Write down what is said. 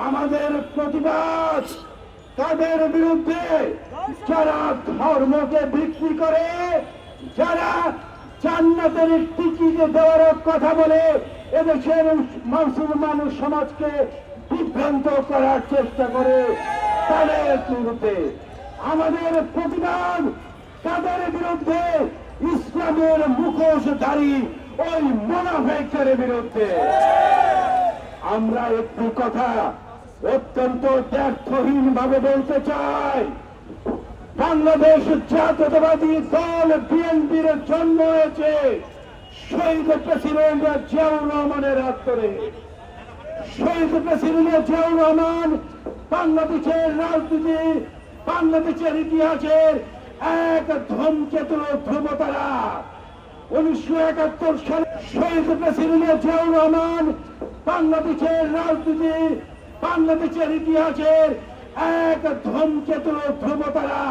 আমাদের প্রতিবাদ তাদের বিরুদ্ধে যারা ধর্মকে বিক্রি করে, যারা জান্নাতের টিকিট দেওয়ার কথা বলে এদেশের মুসলমান সমাজকে বিভ্রান্ত করার চেষ্টা করে, তাদের বিরুদ্ধে আমাদের প্রতিবাদ তাদের বিরুদ্ধে ইসলামের মুখোশধারী ওই মুনাফিকদের বিরুদ্ধে। আমরা একটি কথা অত্যন্ত দ্ব্যর্থহীন ভাবে বলতে চাই, বাংলাদেশ জাতীয়তাবাদী দল বিএনপির জন্ম হয়েছে শহীদ প্রেসিডেন্ট জিয়াউর রহমানের হাত ধরে। শহীদ প্রেসিডেন্ট জিয়াউর রহমান বাংলাদেশের রাজনীতি, বাংলাদেশের ইতিহাসের এক ধূমকেতু ধ্রুবতারা। 1971 সালে শহীদ প্রেসিডেন্ট জিয়াউর রহমান বাংলাদেশের রাজনীতি, বাংলাদেশের ইতিহাসের এক ধূমকেতু ধ্রুবতারা।